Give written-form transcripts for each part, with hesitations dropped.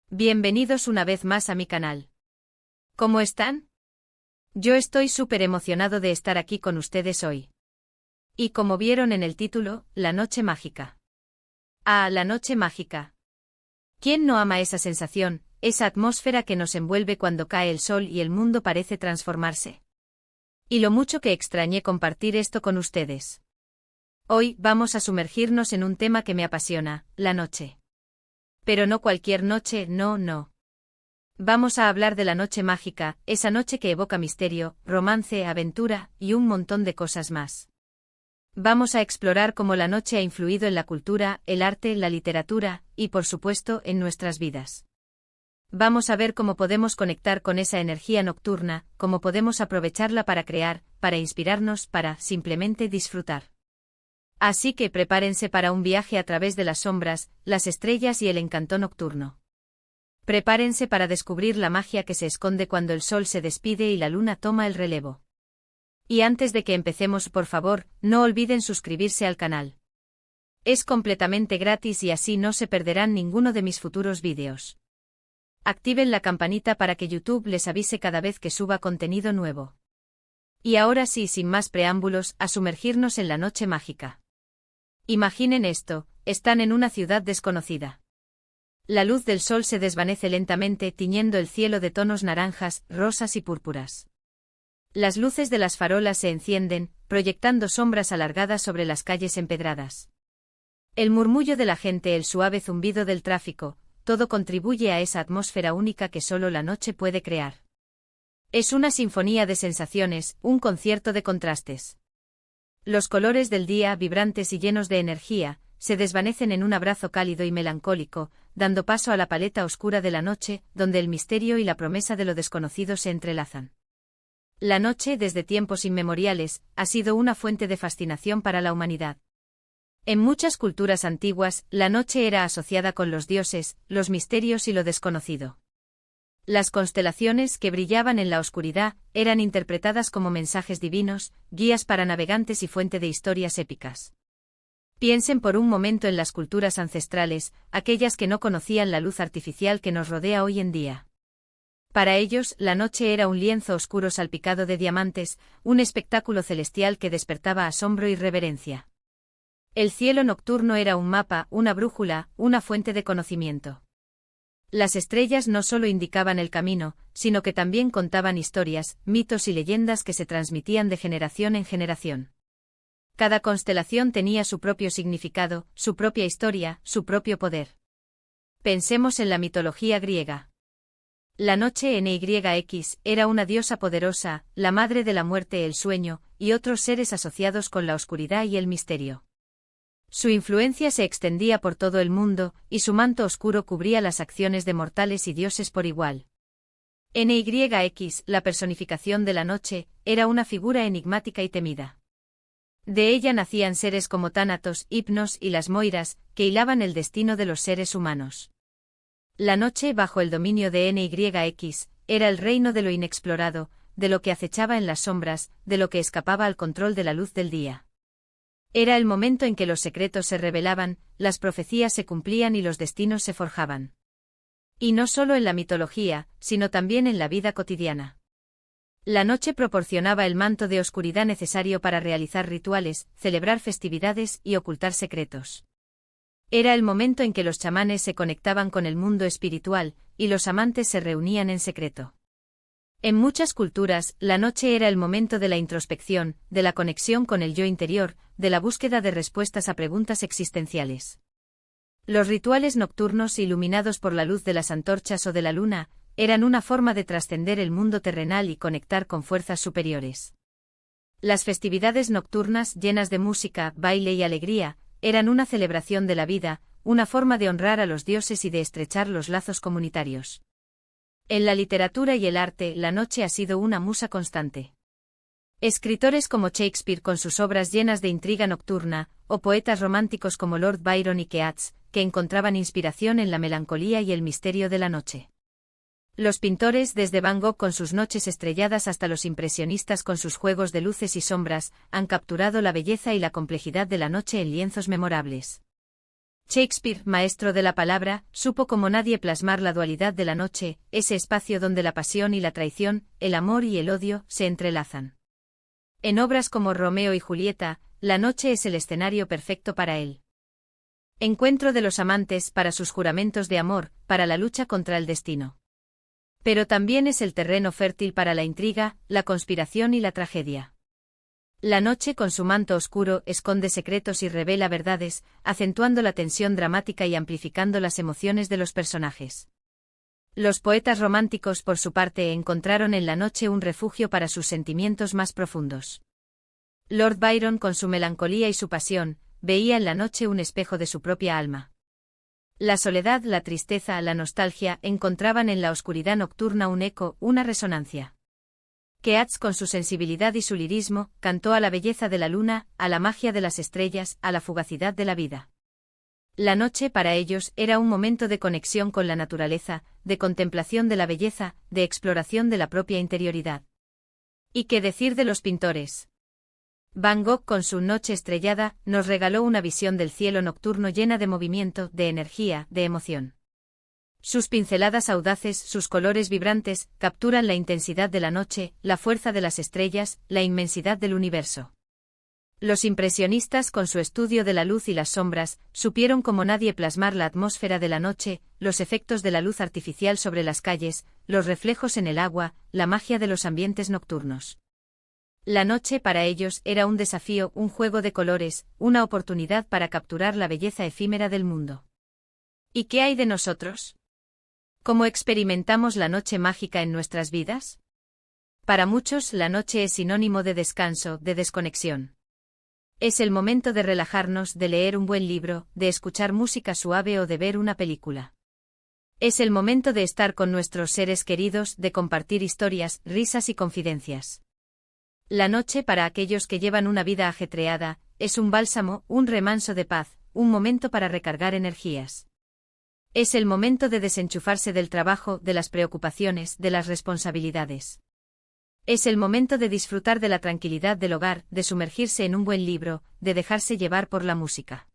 Bienvenidos una vez más a mi canal. ¿Cómo están? Yo estoy súper emocionado de estar aquí con ustedes hoy. Y como vieron en el título, La Noche Mágica. Ah, la Noche Mágica. ¿Quién no ama esa sensación, esa atmósfera que nos envuelve cuando cae el sol y el mundo parece transformarse? Y lo mucho que extrañé compartir esto con ustedes. Hoy vamos a sumergirnos en un tema que me apasiona, la noche. Pero no cualquier noche, no. Vamos a hablar de la noche mágica, esa noche que evoca misterio, romance, aventura y un montón de cosas más. Vamos a explorar cómo la noche ha influido en la cultura, el arte, la literatura y, por supuesto, en nuestras vidas. Vamos a ver cómo podemos conectar con esa energía nocturna, cómo podemos aprovecharla para crear, para inspirarnos, para simplemente disfrutar. Así que prepárense para un viaje a través de las sombras, las estrellas y el encanto nocturno. Prepárense para descubrir la magia que se esconde cuando el sol se despide y la luna toma el relevo. Y antes de que empecemos, por favor, no olviden suscribirse al canal. Es completamente gratis y así no se perderán ninguno de mis futuros vídeos. Activen la campanita para que YouTube les avise cada vez que suba contenido nuevo. Y ahora sí, sin más preámbulos, a sumergirnos en la noche mágica. Imaginen esto, están en una ciudad desconocida. La luz del sol se desvanece lentamente tiñendo el cielo de tonos naranjas, rosas y púrpuras. Las luces de las farolas se encienden, proyectando sombras alargadas sobre las calles empedradas. El murmullo de la gente, el suave zumbido del tráfico, todo contribuye a esa atmósfera única que solo la noche puede crear. Es una sinfonía de sensaciones, un concierto de contrastes. Los colores del día, vibrantes y llenos de energía, se desvanecen en un abrazo cálido y melancólico, dando paso a la paleta oscura de la noche, donde el misterio y la promesa de lo desconocido se entrelazan. La noche, desde tiempos inmemoriales, ha sido una fuente de fascinación para la humanidad. En muchas culturas antiguas, la noche era asociada con los dioses, los misterios y lo desconocido. Las constelaciones que brillaban en la oscuridad eran interpretadas como mensajes divinos, guías para navegantes y fuente de historias épicas. Piensen por un momento en las culturas ancestrales, aquellas que no conocían la luz artificial que nos rodea hoy en día. Para ellos, la noche era un lienzo oscuro salpicado de diamantes, un espectáculo celestial que despertaba asombro y reverencia. El cielo nocturno era un mapa, una brújula, una fuente de conocimiento. Las estrellas no solo indicaban el camino, sino que también contaban historias, mitos y leyendas que se transmitían de generación en generación. Cada constelación tenía su propio significado, su propia historia, su propio poder. Pensemos en la mitología griega. La noche Nyx era una diosa poderosa, la madre de la muerte, el sueño, y otros seres asociados con la oscuridad y el misterio. Su influencia se extendía por todo el mundo, y su manto oscuro cubría las acciones de mortales y dioses por igual. Nyx, la personificación de la noche, era una figura enigmática y temida. De ella nacían seres como Tánatos, Hipnos y las Moiras, que hilaban el destino de los seres humanos. La noche, bajo el dominio de Nyx, era el reino de lo inexplorado, de lo que acechaba en las sombras, de lo que escapaba al control de la luz del día. Era el momento en que los secretos se revelaban, las profecías se cumplían y los destinos se forjaban. Y no solo en la mitología, sino también en la vida cotidiana. La noche proporcionaba el manto de oscuridad necesario para realizar rituales, celebrar festividades y ocultar secretos. Era el momento en que los chamanes se conectaban con el mundo espiritual, y los amantes se reunían en secreto. En muchas culturas, la noche era el momento de la introspección, de la conexión con el yo interior, de la búsqueda de respuestas a preguntas existenciales. Los rituales nocturnos, iluminados por la luz de las antorchas o de la luna, eran una forma de trascender el mundo terrenal y conectar con fuerzas superiores. Las festividades nocturnas, llenas de música, baile y alegría, eran una celebración de la vida, una forma de honrar a los dioses y de estrechar los lazos comunitarios. En la literatura y el arte, la noche ha sido una musa constante. Escritores como Shakespeare con sus obras llenas de intriga nocturna, o poetas románticos como Lord Byron y Keats, que encontraban inspiración en la melancolía y el misterio de la noche. Los pintores, desde Van Gogh con sus noches estrelladas hasta los impresionistas con sus juegos de luces y sombras, han capturado la belleza y la complejidad de la noche en lienzos memorables. Shakespeare, maestro de la palabra, supo como nadie plasmar la dualidad de la noche, ese espacio donde la pasión y la traición, el amor y el odio, se entrelazan. En obras como Romeo y Julieta, la noche es el escenario perfecto para él. Encuentro de los amantes para sus juramentos de amor, para la lucha contra el destino. Pero también es el terreno fértil para la intriga, la conspiración y la tragedia. La noche con su manto oscuro esconde secretos y revela verdades, acentuando la tensión dramática y amplificando las emociones de los personajes. Los poetas románticos, por su parte, encontraron en la noche un refugio para sus sentimientos más profundos. Lord Byron, con su melancolía y su pasión, veía en la noche un espejo de su propia alma. La soledad, la tristeza, la nostalgia encontraban en la oscuridad nocturna un eco, una resonancia. Keats, con su sensibilidad y su lirismo, cantó a la belleza de la luna, a la magia de las estrellas, a la fugacidad de la vida. La noche para ellos era un momento de conexión con la naturaleza, de contemplación de la belleza, de exploración de la propia interioridad. ¿Y qué decir de los pintores? Van Gogh, con su Noche estrellada, nos regaló una visión del cielo nocturno llena de movimiento, de energía, de emoción. Sus pinceladas audaces, sus colores vibrantes, capturan la intensidad de la noche, la fuerza de las estrellas, la inmensidad del universo. Los impresionistas, con su estudio de la luz y las sombras, supieron como nadie plasmar la atmósfera de la noche, los efectos de la luz artificial sobre las calles, los reflejos en el agua, la magia de los ambientes nocturnos. La noche para ellos era un desafío, un juego de colores, una oportunidad para capturar la belleza efímera del mundo. ¿Y qué hay de nosotros? ¿Cómo experimentamos la noche mágica en nuestras vidas? Para muchos, la noche es sinónimo de descanso, de desconexión. Es el momento de relajarnos, de leer un buen libro, de escuchar música suave o de ver una película. Es el momento de estar con nuestros seres queridos, de compartir historias, risas y confidencias. La noche, para aquellos que llevan una vida ajetreada, es un bálsamo, un remanso de paz, un momento para recargar energías. Es el momento de desenchufarse del trabajo, de las preocupaciones, de las responsabilidades. Es el momento de disfrutar de la tranquilidad del hogar, de sumergirse en un buen libro, de dejarse llevar por la música.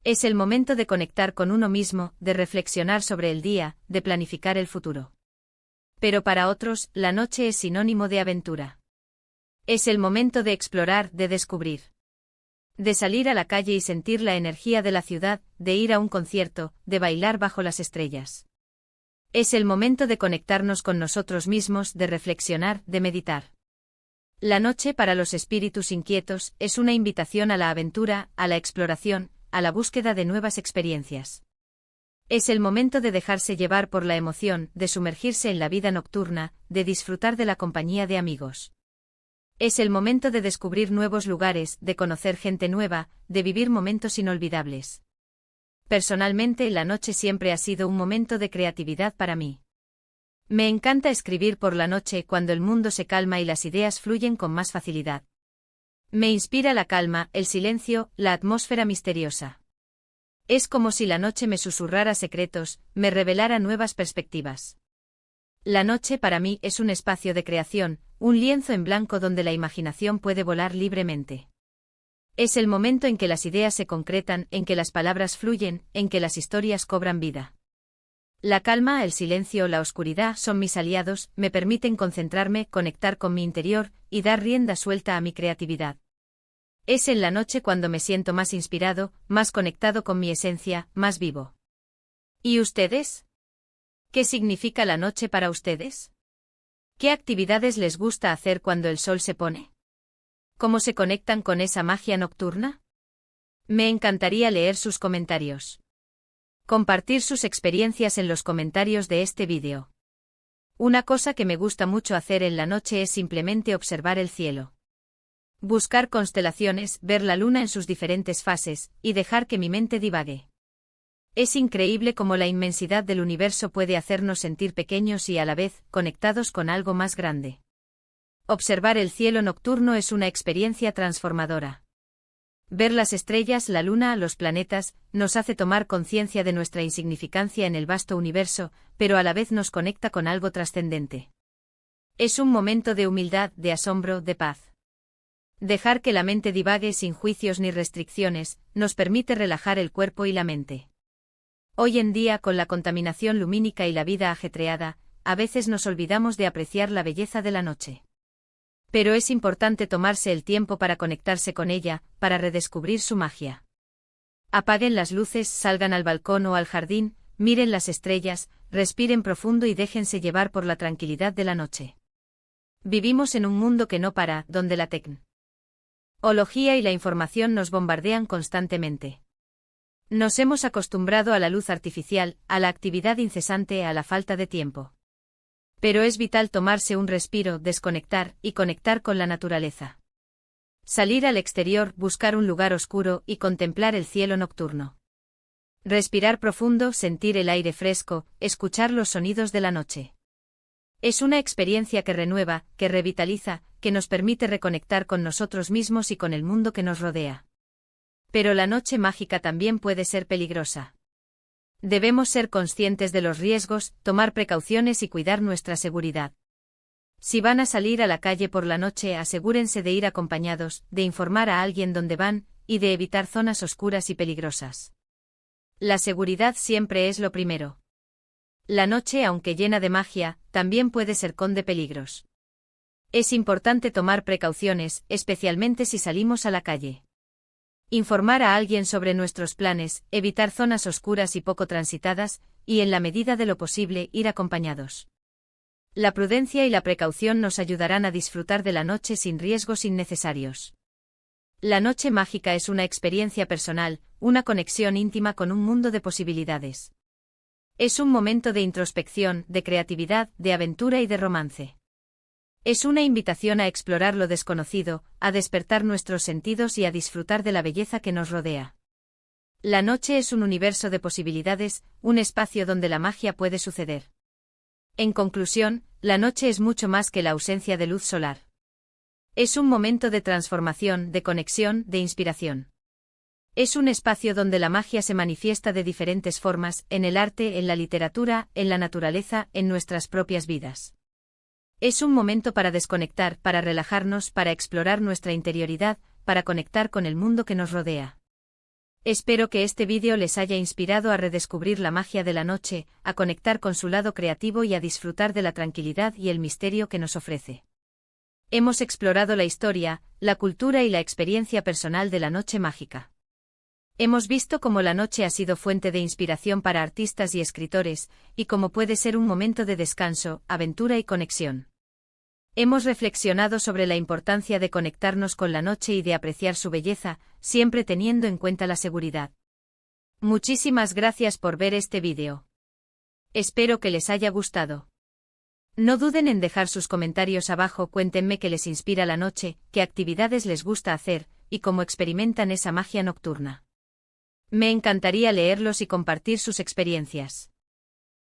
Es el momento de conectar con uno mismo, de reflexionar sobre el día, de planificar el futuro. Pero para otros, la noche es sinónimo de aventura. Es el momento de explorar, de descubrir. De salir a la calle y sentir la energía de la ciudad, de ir a un concierto, de bailar bajo las estrellas. Es el momento de conectarnos con nosotros mismos, de reflexionar, de meditar. La noche para los espíritus inquietos es una invitación a la aventura, a la exploración, a la búsqueda de nuevas experiencias. Es el momento de dejarse llevar por la emoción, de sumergirse en la vida nocturna, de disfrutar de la compañía de amigos. Es el momento de descubrir nuevos lugares, de conocer gente nueva, de vivir momentos inolvidables. Personalmente, la noche siempre ha sido un momento de creatividad para mí. Me encanta escribir por la noche cuando el mundo se calma y las ideas fluyen con más facilidad. Me inspira la calma, el silencio, la atmósfera misteriosa. Es como si la noche me susurrara secretos, me revelara nuevas perspectivas. La noche para mí es un espacio de creación, un lienzo en blanco donde la imaginación puede volar libremente. Es el momento en que las ideas se concretan, en que las palabras fluyen, en que las historias cobran vida. La calma, el silencio, la oscuridad son mis aliados, me permiten concentrarme, conectar con mi interior y dar rienda suelta a mi creatividad. Es en la noche cuando me siento más inspirado, más conectado con mi esencia, más vivo. ¿Y ustedes? ¿Qué significa la noche para ustedes? ¿Qué actividades les gusta hacer cuando el sol se pone? ¿Cómo se conectan con esa magia nocturna? Me encantaría leer sus comentarios. Compartir sus experiencias en los comentarios de este vídeo. Una cosa que me gusta mucho hacer en la noche es simplemente observar el cielo. Buscar constelaciones, ver la luna en sus diferentes fases, y dejar que mi mente divague. Es increíble cómo la inmensidad del universo puede hacernos sentir pequeños y a la vez, conectados con algo más grande. Observar el cielo nocturno es una experiencia transformadora. Ver las estrellas, la luna, los planetas, nos hace tomar conciencia de nuestra insignificancia en el vasto universo, pero a la vez nos conecta con algo trascendente. Es un momento de humildad, de asombro, de paz. Dejar que la mente divague sin juicios ni restricciones, nos permite relajar el cuerpo y la mente. Hoy en día, con la contaminación lumínica y la vida ajetreada, a veces nos olvidamos de apreciar la belleza de la noche. Pero es importante tomarse el tiempo para conectarse con ella, para redescubrir su magia. Apaguen las luces, salgan al balcón o al jardín, miren las estrellas, respiren profundo y déjense llevar por la tranquilidad de la noche. Vivimos en un mundo que no para, donde la tecnología y la información nos bombardean constantemente. Nos hemos acostumbrado a la luz artificial, a la actividad incesante, a la falta de tiempo. Pero es vital tomarse un respiro, desconectar y conectar con la naturaleza. Salir al exterior, buscar un lugar oscuro y contemplar el cielo nocturno. Respirar profundo, sentir el aire fresco, escuchar los sonidos de la noche. Es una experiencia que renueva, que revitaliza, que nos permite reconectar con nosotros mismos y con el mundo que nos rodea. Pero la noche mágica también puede ser peligrosa. Debemos ser conscientes de los riesgos, tomar precauciones y cuidar nuestra seguridad. Si van a salir a la calle por la noche, asegúrense de ir acompañados, de informar a alguien dónde van, y de evitar zonas oscuras y peligrosas. La seguridad siempre es lo primero. La noche, aunque llena de magia, también puede ser de peligros. Es importante tomar precauciones, especialmente si salimos a la calle. Informar a alguien sobre nuestros planes, evitar zonas oscuras y poco transitadas, y en la medida de lo posible ir acompañados. La prudencia y la precaución nos ayudarán a disfrutar de la noche sin riesgos innecesarios. La noche mágica es una experiencia personal, una conexión íntima con un mundo de posibilidades. Es un momento de introspección, de creatividad, de aventura y de romance. Es una invitación a explorar lo desconocido, a despertar nuestros sentidos y a disfrutar de la belleza que nos rodea. La noche es un universo de posibilidades, un espacio donde la magia puede suceder. En conclusión, la noche es mucho más que la ausencia de luz solar. Es un momento de transformación, de conexión, de inspiración. Es un espacio donde la magia se manifiesta de diferentes formas, en el arte, en la literatura, en la naturaleza, en nuestras propias vidas. Es un momento para desconectar, para relajarnos, para explorar nuestra interioridad, para conectar con el mundo que nos rodea. Espero que este vídeo les haya inspirado a redescubrir la magia de la noche, a conectar con su lado creativo y a disfrutar de la tranquilidad y el misterio que nos ofrece. Hemos explorado la historia, la cultura y la experiencia personal de la noche mágica. Hemos visto cómo la noche ha sido fuente de inspiración para artistas y escritores, y cómo puede ser un momento de descanso, aventura y conexión. Hemos reflexionado sobre la importancia de conectarnos con la noche y de apreciar su belleza, siempre teniendo en cuenta la seguridad. Muchísimas gracias por ver este vídeo. Espero que les haya gustado. No duden en dejar sus comentarios abajo, cuéntenme qué les inspira la noche, qué actividades les gusta hacer, y cómo experimentan esa magia nocturna. Me encantaría leerlos y compartir sus experiencias.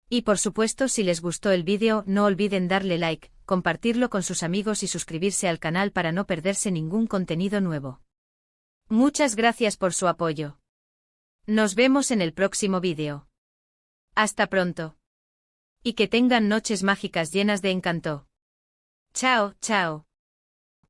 Y por supuesto, si les gustó el vídeo, no olviden darle like, compartirlo con sus amigos y suscribirse al canal para no perderse ningún contenido nuevo. Muchas gracias por su apoyo. Nos vemos en el próximo vídeo. Hasta pronto. Y que tengan noches mágicas llenas de encanto. Chao, chao.